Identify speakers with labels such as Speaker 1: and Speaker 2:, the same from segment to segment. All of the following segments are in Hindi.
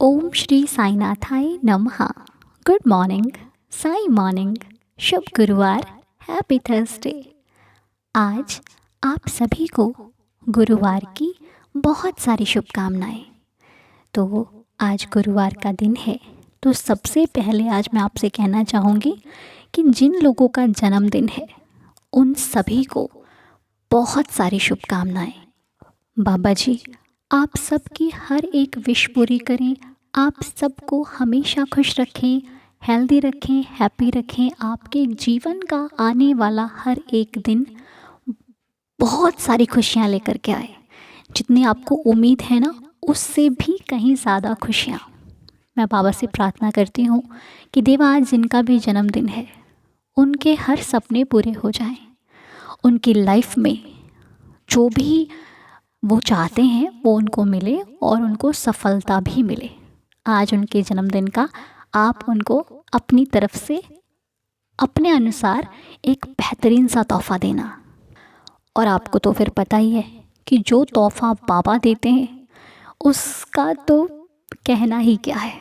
Speaker 1: ओम श्री साईनाथाय नमः। गुड मॉर्निंग, साई मॉर्निंग, शुभ गुरुवार, हैप्पी थर्सडे। आज आप सभी को गुरुवार की बहुत सारी शुभकामनाएं। तो आज गुरुवार का दिन है, तो सबसे पहले आज मैं आपसे कहना चाहूँगी कि जिन लोगों का जन्मदिन है उन सभी को बहुत सारी शुभकामनाएं। बाबा जी आप सबकी हर एक विश पूरी करें, आप सबको हमेशा खुश रखें, हेल्दी रखें, हैप्पी रखें। आपके जीवन का आने वाला हर एक दिन बहुत सारी खुशियाँ लेकर के आए। जितनी आपको उम्मीद है ना, उससे भी कहीं ज़्यादा खुशियाँ। मैं बाबा से प्रार्थना करती हूँ कि देवा आज जिनका भी जन्मदिन है उनके हर सपने पूरे हो जाएं, उनकी लाइफ में जो भी वो चाहते हैं वो उनको मिले और उनको सफलता भी मिले। आज उनके जन्मदिन का आप उनको अपनी तरफ से अपने अनुसार एक बेहतरीन सा तोहफ़ा देना। और आपको तो फिर पता ही है कि जो तोहफ़ा बाबा देते हैं उसका तो कहना ही क्या है।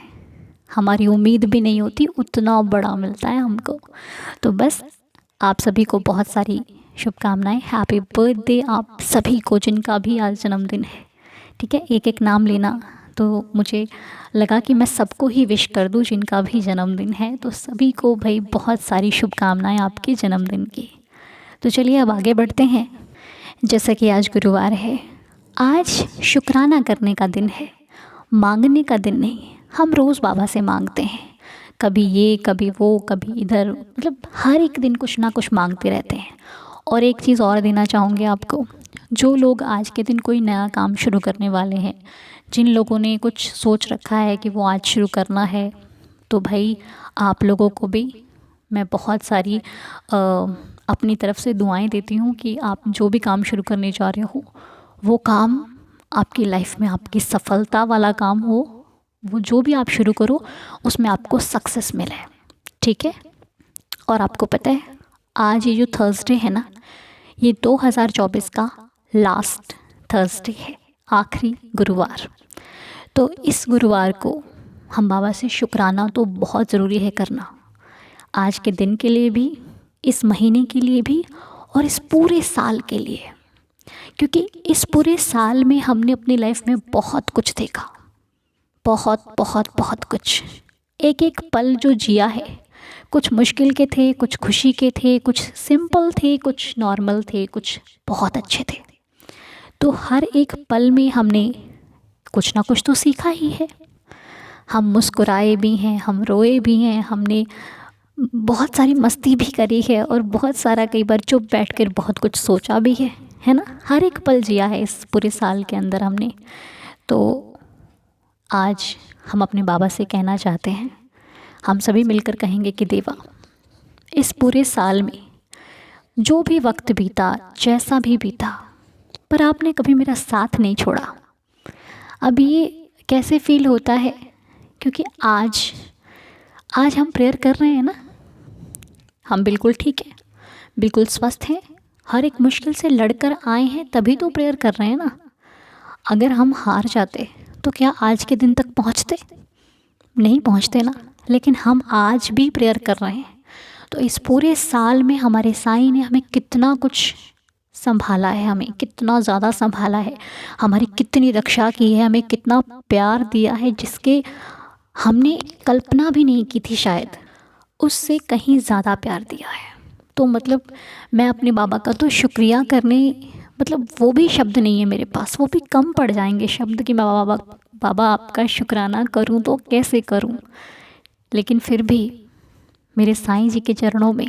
Speaker 1: हमारी उम्मीद भी नहीं होती उतना बड़ा मिलता है हमको। तो बस आप सभी को बहुत सारी शुभकामनाएं, हैप्पी बर्थडे आप सभी को जिनका भी आज जन्मदिन है। ठीक है, एक एक नाम लेना तो मुझे लगा कि मैं सबको ही विश कर दूं जिनका भी जन्मदिन है। तो सभी को भाई बहुत सारी शुभकामनाएं आपके जन्मदिन की। तो चलिए अब आगे बढ़ते हैं। जैसा कि आज गुरुवार है, आज शुक्राना करने का दिन है, मांगने का दिन नहीं। हम रोज़ बाबा से मांगते हैं, कभी ये कभी वो कभी इधर, मतलब हर एक दिन कुछ ना कुछ मांगते रहते हैं। और एक चीज़ और देना चाहूँगी आपको, जो लोग आज के दिन कोई नया काम शुरू करने वाले हैं, जिन लोगों ने कुछ सोच रखा है कि वो आज शुरू करना है, तो भाई आप लोगों को भी मैं बहुत सारी अपनी तरफ से दुआएं देती हूँ कि आप जो भी काम शुरू करने जा रहे हो वो काम आपकी लाइफ में आपकी सफलता वाला काम हो। वो जो भी आप शुरू करो उसमें आपको सक्सेस मिले। ठीक है। और आपको पता है आज ये जो थर्सडे है ना, ये 2024 का लास्ट थर्सडे है, आखिरी गुरुवार। तो इस गुरुवार को हम बाबा से शुक्राना तो बहुत ज़रूरी है करना, आज के दिन के लिए भी, इस महीने के लिए भी और इस पूरे साल के लिए। क्योंकि इस पूरे साल में हमने अपनी लाइफ में बहुत कुछ देखा, बहुत बहुत बहुत कुछ। एक एक पल जो जिया है, कुछ मुश्किल के थे, कुछ खुशी के थे, कुछ सिंपल थे, कुछ नॉर्मल थे, कुछ बहुत अच्छे थे। तो हर एक पल में हमने कुछ ना कुछ तो सीखा ही है। हम मुस्कुराए भी हैं, हम रोए भी हैं, हमने बहुत सारी मस्ती भी करी है और बहुत सारा कई बार चुप बैठकर बहुत कुछ सोचा भी है ना। हर एक पल जिया है इस पूरे साल के अंदर हमने। तो आज हम अपने बाबा से कहना चाहते हैं, हम सभी मिलकर कहेंगे कि देवा इस पूरे साल में जो भी वक्त बीता, जैसा भी बीता, पर आपने कभी मेरा साथ नहीं छोड़ा। अब ये कैसे फील होता है, क्योंकि आज हम प्रेयर कर रहे हैं ना, हम बिल्कुल ठीक है, बिल्कुल स्वस्थ हैं, हर एक मुश्किल से लड़कर आए हैं, तभी तो प्रेयर कर रहे हैं ना। अगर हम हार जाते तो क्या आज के दिन तक पहुँचते? नहीं पहुँचते ना। लेकिन हम आज भी प्रेयर कर रहे हैं। तो इस पूरे साल में हमारे साईं ने हमें कितना कुछ संभाला है, हमें कितना ज़्यादा संभाला है, हमारी कितनी रक्षा की है, हमें कितना प्यार दिया है जिसके हमने कल्पना भी नहीं की थी, शायद उससे कहीं ज़्यादा प्यार दिया है। तो मतलब मैं अपने बाबा का तो शुक्रिया करने, मतलब वो भी शब्द नहीं है मेरे पास, वो भी कम पड़ जाएंगे शब्द कि मैं बाबा आपका शुक्राना करूं तो कैसे करूं। लेकिन फिर भी मेरे साईं जी के चरणों में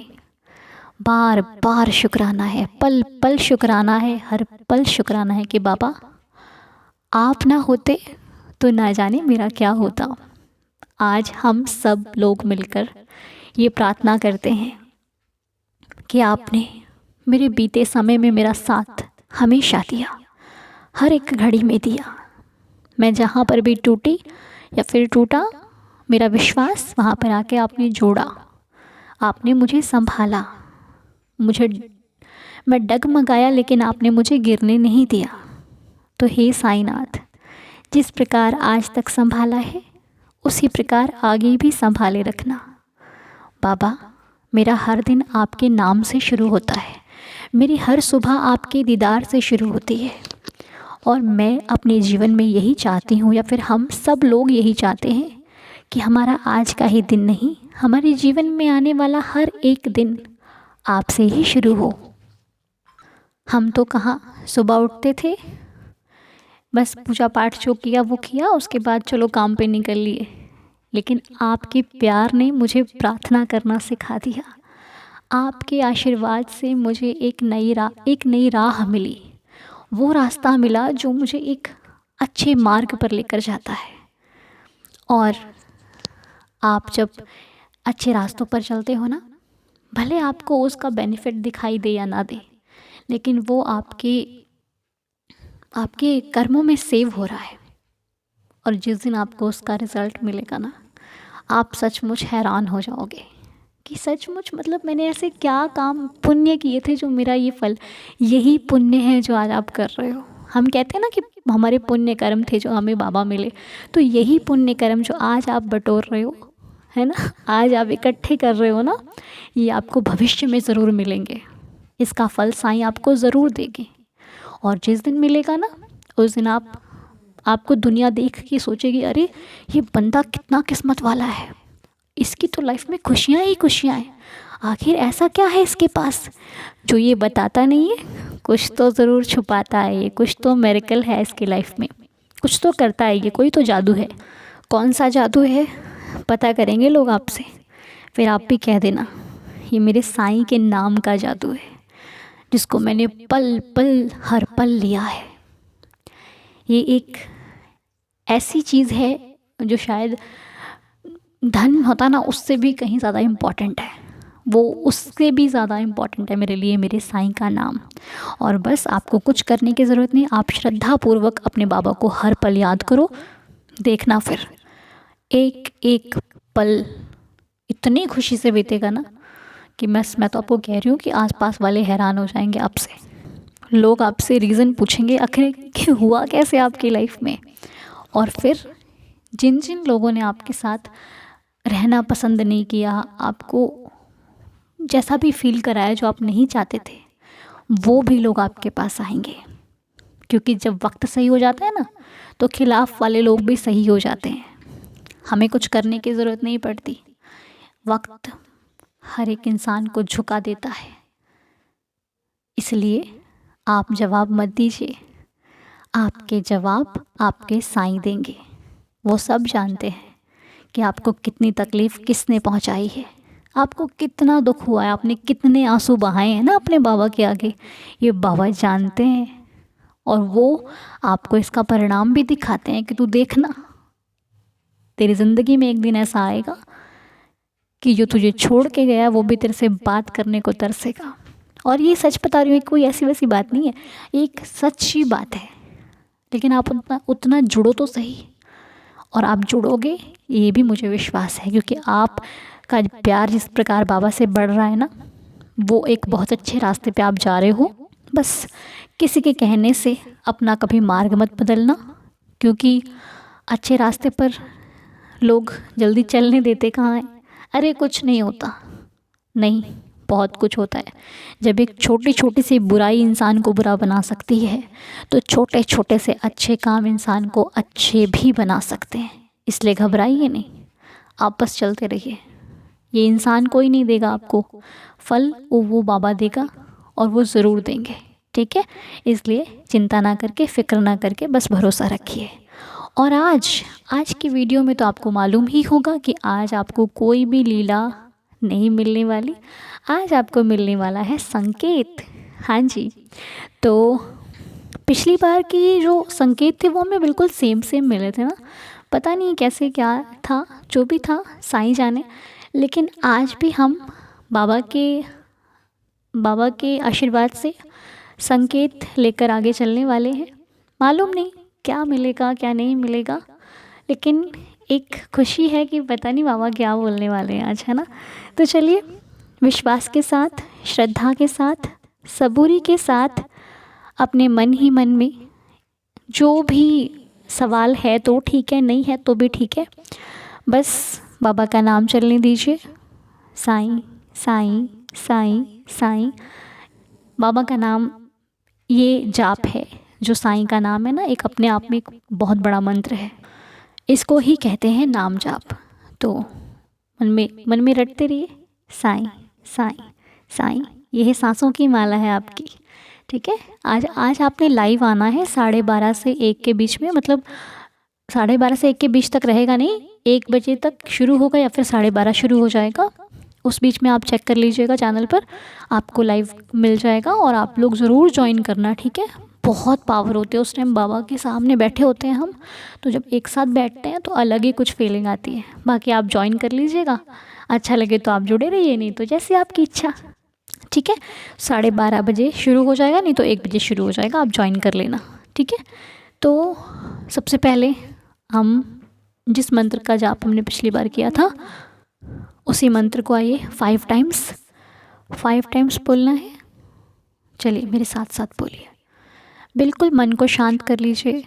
Speaker 1: बार बार शुक्राना है, पल पल शुक्राना है, हर पल शुक्राना है कि बाबा आप ना होते तो ना जाने मेरा क्या होता। आज हम सब लोग मिलकर ये प्रार्थना करते हैं कि आपने मेरे बीते समय में मेरा साथ हमेशा दिया, हर एक घड़ी में दिया। मैं जहाँ पर भी टूटी या फिर टूटा, मेरा विश्वास वहाँ पर आके आपने जोड़ा, आपने मुझे संभाला, मैं डगमगाया लेकिन आपने मुझे गिरने नहीं दिया। तो हे साईनाथ, जिस प्रकार आज तक संभाला है उसी प्रकार आगे भी संभाले रखना। बाबा, मेरा हर दिन आपके नाम से शुरू होता है, मेरी हर सुबह आपके दीदार से शुरू होती है, और मैं अपने जीवन में यही चाहती हूँ, या फिर हम सब लोग यही चाहते हैं कि हमारा आज का ही दिन नहीं, हमारे जीवन में आने वाला हर एक दिन आपसे ही शुरू हो। हम तो कहाँ सुबह उठते थे, बस पूजा पाठ जो किया वो किया, उसके बाद चलो काम पे निकल लिए, लेकिन आपके प्यार ने मुझे प्रार्थना करना सिखा दिया। आपके आशीर्वाद से मुझे एक नई राह मिली, वो रास्ता मिला जो मुझे एक अच्छे मार्ग पर लेकर जाता है। और आप जब अच्छे रास्तों पर चलते हो ना, भले आपको उसका बेनिफिट दिखाई दे या ना दे, लेकिन वो आपके कर्मों में सेव हो रहा है। और जिस दिन आपको उसका रिज़ल्ट मिलेगा ना, आप सचमुच हैरान हो जाओगे कि सचमुच मतलब मैंने ऐसे क्या काम पुण्य किए थे जो मेरा ये फल, यही पुण्य है जो आज आप कर रहे हो। हम कहते हैं ना कि हमारे पुण्य कर्म थे जो हमें बाबा मिले, तो यही पुण्य कर्म जो आज आप बटोर रहे हो, है ना, आज आप इकट्ठे कर रहे हो ना, ये आपको भविष्य में ज़रूर मिलेंगे। इसका फल साईं आपको ज़रूर देंगे। और जिस दिन मिलेगा ना, उस दिन आपको दुनिया देख के सोचेगी, अरे ये बंदा कितना किस्मत वाला है, इसकी तो लाइफ में खुशियाँ ही खुशियाँ हैं, आखिर ऐसा क्या है इसके पास जो ये बताता नहीं है। कुछ तो ज़रूर छुपाता है ये, कुछ तो मिरेकल है इसकी लाइफ में, कुछ तो करता है ये, कोई तो जादू है। कौन सा जादू है पता करेंगे लोग आपसे, फिर आप भी कह देना ये मेरे साईं के नाम का जादू है, जिसको मैंने पल पल हर पल लिया है। ये एक ऐसी चीज़ है जो शायद धन होता ना, उससे भी कहीं ज़्यादा इम्पॉर्टेंट है, वो उससे भी ज़्यादा इम्पॉर्टेंट है मेरे लिए मेरे साईं का नाम। और बस आपको कुछ करने की ज़रूरत नहीं, आप श्रद्धापूर्वक अपने बाबा को हर पल याद करो, देखना फिर एक एक पल इतनी खुशी से बीतेगा ना कि मैं तो आपको कह रही हूँ कि आसपास वाले हैरान हो जाएंगे आपसे। लोग आपसे रीज़न पूछेंगे आखिर कि हुआ कैसे आपकी लाइफ में। और फिर जिन जिन लोगों ने आपके साथ रहना पसंद नहीं किया, आपको जैसा भी फील कराया जो आप नहीं चाहते थे, वो भी लोग आपके पास आएंगे। क्योंकि जब वक्त सही हो जाता है ना, तो खिलाफ़ वाले लोग भी सही हो जाते हैं। हमें कुछ करने की ज़रूरत नहीं पड़ती, वक्त हर एक इंसान को झुका देता है। इसलिए आप जवाब मत दीजिए, आपके जवाब आपके साईं देंगे। वो सब जानते हैं कि आपको कितनी तकलीफ़ किसने पहुंचाई है, आपको कितना दुख हुआ है, आपने कितने आंसू बहाए हैं ना अपने बाबा के आगे, ये बाबा जानते हैं। और वो आपको इसका परिणाम भी दिखाते हैं कि तू देखना, तेरी ज़िंदगी में एक दिन ऐसा आएगा कि जो तुझे छोड़ के गया वो भी तेरे से बात करने को तरसेगा। और ये सच बता रही हूँ, कोई ऐसी वैसी बात नहीं है, एक सच्ची बात है। लेकिन आप उतना जुड़ो तो सही, और आप जुड़ोगे ये भी मुझे विश्वास है, क्योंकि आप का प्यार जिस प्रकार बाबा से बढ़ रहा है ना, वो एक बहुत अच्छे रास्ते पे आप जा रहे हो। बस किसी के कहने से अपना कभी मार्ग मत बदलना, क्योंकि अच्छे रास्ते पर लोग जल्दी चलने देते कहाँ हैं। अरे कुछ नहीं होता, नहीं, बहुत कुछ होता है। जब एक छोटी छोटी सी बुराई इंसान को बुरा बना सकती है, तो छोटे छोटे से अच्छे काम इंसान को अच्छे भी बना सकते हैं। इसलिए घबराइए नहीं, आप बस चलते रहिए। ये इंसान कोई नहीं देगा आपको फल, वो बाबा देगा, और वो ज़रूर देंगे, ठीक है। इसलिए चिंता ना करके, फ़िक्र ना करके, बस भरोसा रखिए। और आज की वीडियो में तो आपको मालूम ही होगा कि आज आपको कोई भी लीला नहीं मिलने वाली, आज आपको मिलने वाला है संकेत। हाँ जी, तो पिछली बार की जो संकेत थे वो हमें बिल्कुल सेम मिले थे ना, पता नहीं कैसे क्या था, जो भी था साईं जाने। लेकिन आज भी हम बाबा के आशीर्वाद से संकेत लेकर आगे चलने वाले हैं। मालूम नहीं क्या मिलेगा क्या नहीं मिलेगा, लेकिन एक खुशी है कि पता नहीं बाबा क्या बोलने वाले हैं आज, है ना। तो चलिए, विश्वास के साथ, श्रद्धा के साथ, सबूरी के साथ, अपने मन ही मन में जो भी सवाल है तो ठीक है, नहीं है तो भी ठीक है, बस बाबा का नाम चलने दीजिए। साईं साईं साईं साईं। बाबा का नाम ये जाप है, जो साईं का नाम है ना, एक अपने आप में एक बहुत बड़ा मंत्र है। इसको ही कहते हैं नाम जाप। तो मन में रटते रहिए, साईं साईं साईं। यह सांसों की माला है आपकी। ठीक है। आज आपने लाइव आना है 12:30 से 1 के बीच में, मतलब 12:30 से 1 के बीच तक रहेगा नहीं, 1 बजे तक शुरू होगा या फिर 12:30 शुरू हो जाएगा। उस बीच में आप चेक कर लीजिएगा, चैनल पर आपको लाइव मिल जाएगा और आप लोग ज़रूर ज्वाइन करना। ठीक है। बहुत पावर होते हैं उस टाइम, बाबा के सामने बैठे होते हैं हम, तो जब एक साथ बैठते हैं तो अलग ही कुछ फीलिंग आती है। बाकी आप ज्वाइन कर लीजिएगा, अच्छा लगे तो आप जुड़े रहिए, नहीं तो जैसे आपकी इच्छा। ठीक है। 12:30 बजे शुरू हो जाएगा, नहीं तो 1 बजे शुरू हो जाएगा, आप ज्वाइन कर लेना। ठीक है। तो सबसे पहले हम जिस मंत्र का जाप हमने पिछली बार किया था, उसी मंत्र को आइए 5 टाइम्स बोलना है। चलिए मेरे साथ साथ बोलिए। बिल्कुल मन को शांत कर लीजिए,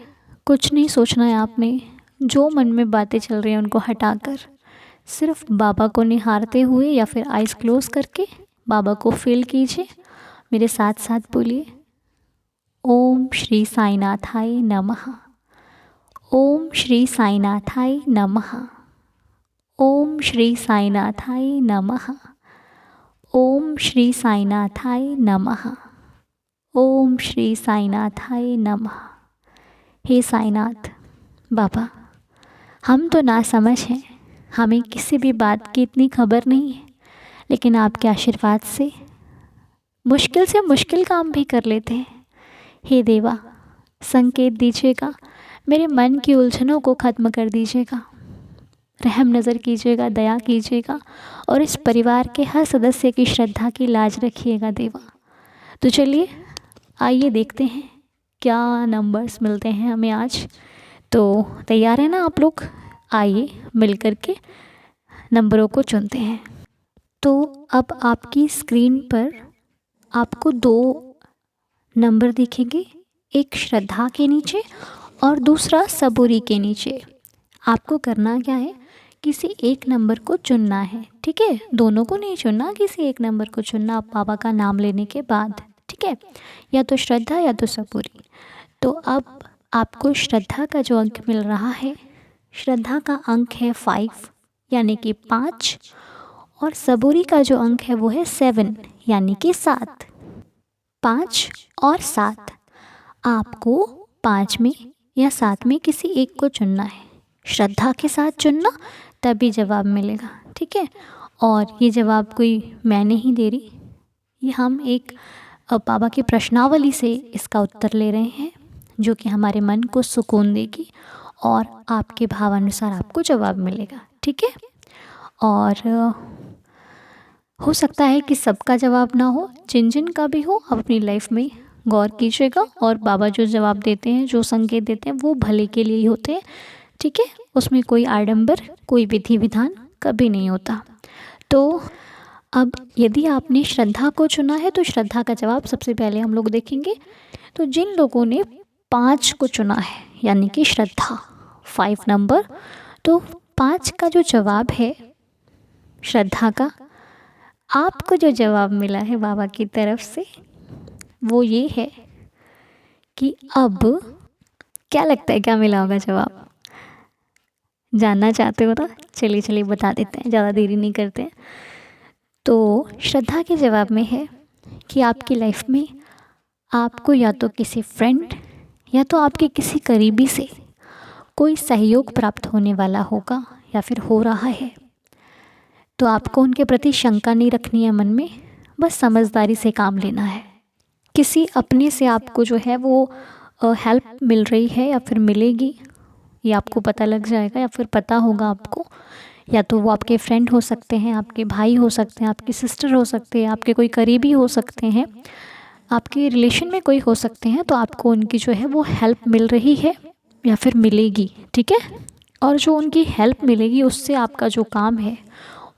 Speaker 1: कुछ नहीं सोचना है आपने। जो मन में बातें चल रही हैं उनको हटाकर सिर्फ बाबा को निहारते हुए या फिर आइज़ क्लोज करके बाबा को फील कीजिए। मेरे साथ साथ बोलिए, ओम श्री साईनाथाय नमः। ओम श्री साईनाथाय नमः। ओम श्री साईनाथाय नमः। ओम श्री साईनाथाय नमः। ओम श्री साईनाथाय नमः। हे साईनाथ बाबा, हम तो नासमझ हैं, हमें किसी भी बात की इतनी खबर नहीं है, लेकिन आपके आशीर्वाद से मुश्किल काम भी कर लेते हैं। हे देवा, संकेत दीजिएगा, मेरे मन की उलझनों को ख़त्म कर दीजिएगा, रहम नज़र कीजिएगा, दया कीजिएगा और इस परिवार के हर सदस्य की श्रद्धा की लाज रखिएगा देवा। तो चलिए आइए देखते हैं क्या नंबर्स मिलते हैं हमें आज। तो तैयार है ना आप लोग? आइए मिल कर के नंबरों को चुनते हैं। तो अब आपकी स्क्रीन पर आपको 2 नंबर दिखेंगे, एक श्रद्धा के नीचे और दूसरा सबूरी के नीचे। आपको करना क्या है, किसी एक नंबर को चुनना है। ठीक है। दोनों को नहीं चुनना, किसी एक नंबर को चुनना आप बाबा का नाम लेने के बाद। ठीक है। या तो श्रद्धा या तो सबूरी। तो अब आपको श्रद्धा का जो अंक मिल रहा है, श्रद्धा का अंक है 5 यानी कि 5, और सबूरी का जो अंक है वो है 7 यानी कि 7। 5 और 7, आपको 5 में या 7 में किसी एक को चुनना है। श्रद्धा के साथ चुनना, तभी जवाब मिलेगा। ठीक है। और ये जवाब कोई मैं नहीं दे रही, ये हम एक बाबा की प्रश्नावली से इसका उत्तर ले रहे हैं, जो कि हमारे मन को सुकून देगी और आपके भावानुसार आपको जवाब मिलेगा। ठीक है। और हो सकता है कि सबका जवाब ना हो, जिन का भी हो, आप अपनी लाइफ में गौर कीजिएगा। और बाबा जो जवाब देते हैं, जो संकेत देते हैं, वो भले के लिए ही होते हैं। ठीक है। उसमें कोई आडंबर, कोई विधि विधान कभी नहीं होता। तो अब यदि आपने श्रद्धा को चुना है तो श्रद्धा का जवाब सबसे पहले हम लोग देखेंगे। तो जिन लोगों ने 5 को चुना है यानी कि श्रद्धा 5 नंबर, तो 5 का जो जवाब है श्रद्धा का, आपको जो जवाब मिला है बाबा की तरफ से वो ये है कि अब क्या लगता है क्या मिला होगा जवाब? जानना चाहते हो ना? चलिए बता देते हैं, ज़्यादा देरी नहीं करते हैं। तो श्रद्धा के जवाब में है कि आपकी लाइफ में आपको या तो किसी फ्रेंड या तो आपके किसी करीबी से कोई सहयोग प्राप्त होने वाला होगा या फिर हो रहा है। तो आपको उनके प्रति शंका नहीं रखनी है मन में, बस समझदारी से काम लेना है। किसी अपने से आपको जो है वो हेल्प मिल रही है या फिर मिलेगी, ये आपको पता लग जाएगा या फिर पता होगा आपको। या तो वो आपके फ्रेंड हो सकते हैं, आपके भाई हो सकते हैं, आपकी सिस्टर हो सकते हैं, आपके कोई करीबी हो सकते हैं, आपके रिलेशन में कोई हो सकते हैं। तो आपको उनकी जो है वो हेल्प मिल रही है या फिर मिलेगी। ठीक है। और जो उनकी हेल्प मिलेगी उससे आपका जो काम है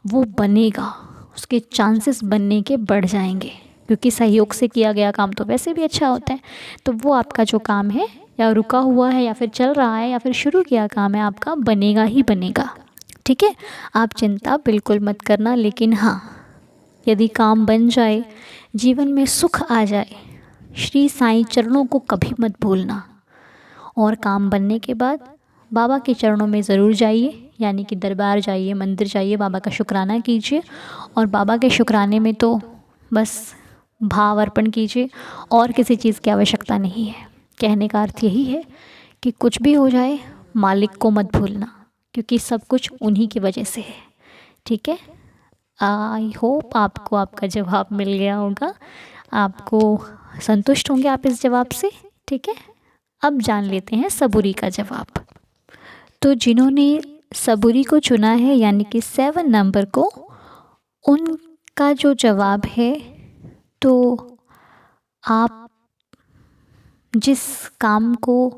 Speaker 1: वो बनेगा, उसके चांसेस बनने के बढ़ जाएंगे, क्योंकि सहयोग से किया गया काम तो वैसे भी अच्छा होता है। तो वो आपका जो काम है, या रुका हुआ है या फिर चल रहा है या फिर शुरू किया काम है, आपका बनेगा ही बनेगा। ठीक है, आप चिंता बिल्कुल मत करना। लेकिन हाँ, यदि काम बन जाए, जीवन में सुख आ जाए, श्री साईं चरणों को कभी मत भूलना। और काम बनने के बाद बाबा के चरणों में ज़रूर जाइए, यानी कि दरबार जाइए, मंदिर जाइए, बाबा का शुक्राना कीजिए। और बाबा के शुक्राने में तो बस भाव अर्पण कीजिए, और किसी चीज़ की आवश्यकता नहीं है। कहने का अर्थ यही है कि कुछ भी हो जाए, मालिक को मत भूलना, क्योंकि सब कुछ उन्हीं की वजह से है। ठीक है, आई होप आपको आपका जवाब मिल गया होगा, आपको संतुष्ट होंगे आप इस जवाब से। ठीक है, अब जान लेते हैं सबूरी का जवाब। तो जिन्होंने सबूरी को चुना है, यानी कि 7 नंबर को, उनका जो जवाब है, तो आप जिस काम को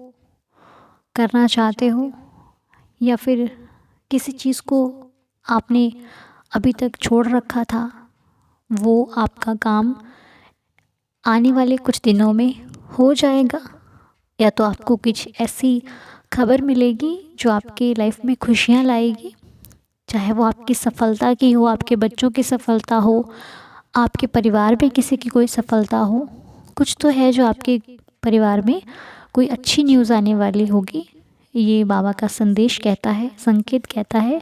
Speaker 1: करना चाहते हो, या फिर किसी चीज़ को आपने अभी तक छोड़ रखा था, वो आपका काम आने वाले कुछ दिनों में हो जाएगा। या तो आपको कुछ ऐसी खबर मिलेगी जो आपके लाइफ में खुशियाँ लाएगी, चाहे वो आपकी सफलता की हो, आपके बच्चों की सफलता हो, आपके परिवार में किसी की कोई सफलता हो। कुछ तो है जो आपके परिवार में कोई अच्छी न्यूज़ आने वाली होगी। ये बाबा का संदेश कहता है, संकेत कहता है।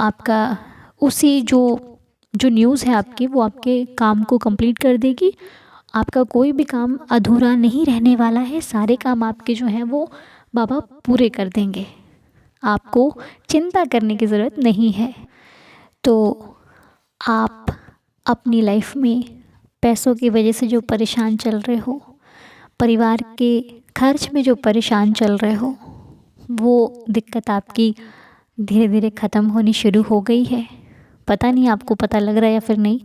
Speaker 1: आपका उसी जो न्यूज़ है आपकी, वो आपके काम को कंप्लीट कर देगी। आपका कोई भी काम अधूरा नहीं रहने वाला है। सारे काम आपके जो हैं वो बाबा पूरे कर देंगे। आपको चिंता करने की ज़रूरत नहीं है। तो आप अपनी लाइफ में पैसों की वजह से जो परेशान चल रहे हो, परिवार के खर्च में जो परेशान चल रहे हो, वो दिक्कत आपकी धीरे धीरे ख़त्म होनी शुरू हो गई है। पता नहीं आपको पता लग रहा है या फिर नहीं,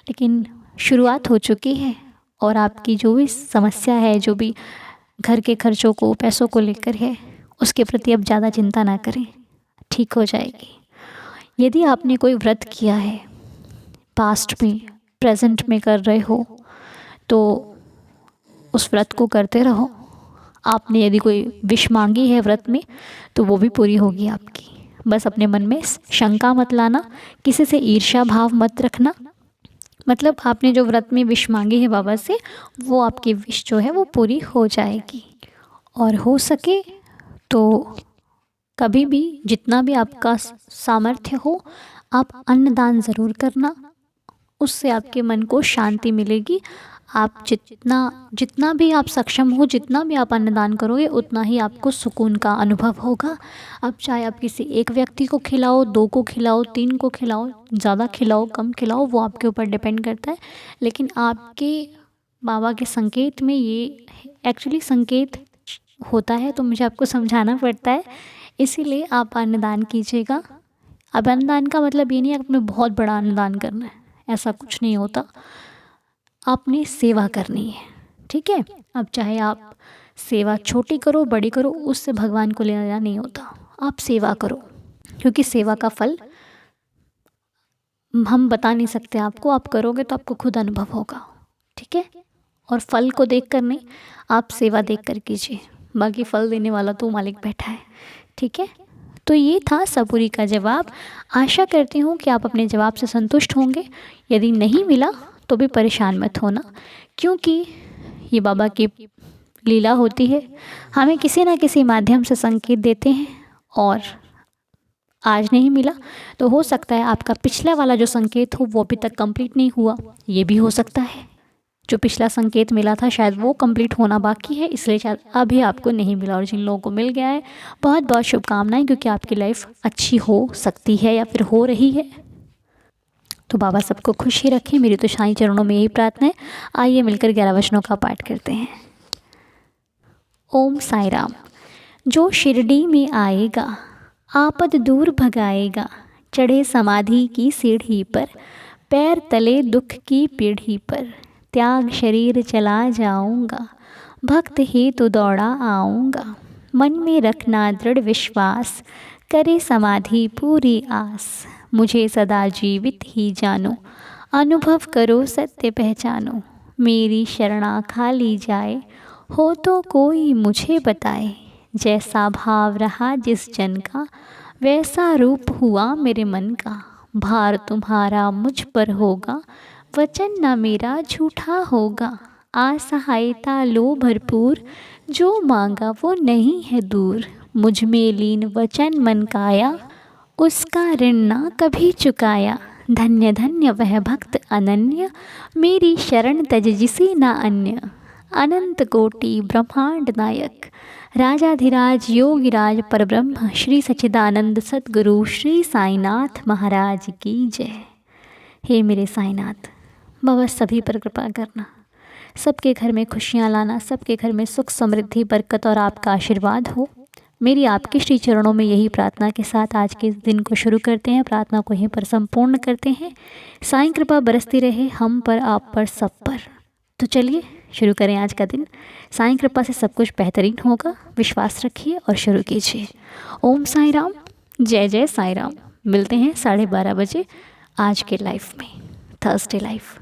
Speaker 1: लेकिन शुरुआत हो चुकी है। और आपकी जो भी समस्या है, जो भी घर के खर्चों को, पैसों को लेकर है, उसके प्रति अब ज़्यादा चिंता ना करें, ठीक हो जाएगी। यदि आपने कोई व्रत किया है, पास्ट में, प्रेजेंट में कर रहे हो, तो उस व्रत को करते रहो। आपने यदि कोई विश मांगी है व्रत में, तो वो भी पूरी होगी आपकी। बस अपने मन में शंका मत लाना, किसी से ईर्ष्या भाव मत रखना। मतलब आपने जो व्रत में विश मांगी है बाबा से, वो आपकी विश जो है वो पूरी हो जाएगी। और हो सके तो कभी भी जितना भी आपका सामर्थ्य हो, आप अन्नदान ज़रूर करना। उससे आपके मन को शांति मिलेगी। आप जितना भी आप सक्षम हो, जितना भी आप अन्नदान करोगे, उतना ही आपको सुकून का अनुभव होगा। अब चाहे आप किसी एक व्यक्ति को खिलाओ, 2 को खिलाओ, 3 को खिलाओ, ज़्यादा खिलाओ, कम खिलाओ, वो आपके ऊपर डिपेंड करता है। लेकिन आपके बाबा के संकेत में ये एक्चुअली संकेत होता है, तो मुझे आपको समझाना पड़ता है, इसीलिए आप अन्नदान कीजिएगा। अब अन्नदान का मतलब ये नहीं है कि आपने बहुत बड़ा अन्नदान करना है, ऐसा कुछ नहीं होता। आपने सेवा करनी है, ठीक है। अब चाहे आप सेवा छोटी करो, बड़ी करो, उससे भगवान को लेना देना नहीं होता। आप सेवा करो, क्योंकि सेवा का फल हम बता नहीं सकते आपको। आप करोगे तो आपको खुद अनुभव होगा, ठीक है। और फल को देख कर नहीं, आप सेवा देख कर कीजिए, बाकी फल देने वाला तो मालिक बैठा है, ठीक है। तो ये था सबूरी का जवाब। आशा करती हूँ कि आप अपने जवाब से संतुष्ट होंगे। यदि नहीं मिला तो भी परेशान मत होना, क्योंकि ये बाबा की लीला होती है। हमें किसी ना किसी माध्यम से संकेत देते हैं, और आज नहीं मिला तो हो सकता है आपका पिछला वाला जो संकेत हो वो अभी तक कंप्लीट नहीं हुआ, ये भी हो सकता है। जो पिछला संकेत मिला था शायद वो कंप्लीट होना बाकी है, इसलिए शायद अभी आपको नहीं मिला। और जिन लोगों को मिल गया है, बहुत बहुत शुभकामनाएं, क्योंकि आपकी लाइफ अच्छी हो सकती है या फिर हो रही है। तो बाबा सबको खुश ही रखें, मेरी तो साईं चरणों में यही प्रार्थना है। आइए मिलकर 11 वचनों का पाठ करते हैं। ओम साई राम। जो शिरडी में आएगा, आपद दूर भगाएगा, चढ़े समाधि की सीढ़ी पर, पैर तले दुख की पीढ़ी पर, त्याग शरीर चला जाऊंगा, भक्त ही तो दौड़ा आऊँगा, मन में रखना दृढ़ विश्वास, करे समाधि पूरी आस, मुझे सदा जीवित ही जानो, अनुभव करो सत्य पहचानो, मेरी शरणा खाली जाए, हो तो कोई मुझे बताए, जैसा भाव रहा जिस जन का, वैसा रूप हुआ मेरे मन का, भार तुम्हारा मुझ पर होगा, वचन न मेरा झूठा होगा। असहायता लो भरपूर, जो मांगा वो नहीं है दूर। मुझ में लीन वचन मन काया, उसका ऋण ना कभी चुकाया। धन्य धन्य वह भक्त अनन्य, मेरी शरण तज जिसे ना अन्य। अनंत कोटि ब्रह्मांड नायक, राजाधिराज योगिराज परब्रह्म श्री सच्चिदानंद सद्गुरु श्री साईनाथ महाराज की जय। हे मेरे साईनाथ, बाबा सभी पर कृपा करना, सबके घर में खुशियाँ लाना, सबके घर में सुख समृद्धि बरकत और आपका आशीर्वाद हो। मेरी आपके श्री चरणों में यही प्रार्थना के साथ आज के दिन को शुरू करते हैं। प्रार्थना को यहीं पर संपूर्ण करते हैं। साईं कृपा बरसती रहे हम पर, आप पर, सब पर। तो चलिए शुरू करें आज का दिन। साईं कृपा से सब कुछ बेहतरीन होगा, विश्वास रखिए और शुरू कीजिए। ओम साईं राम, जय जय साईं राम। मिलते हैं 12:30 बजे आज के लाइफ में, थर्सडे लाइफ।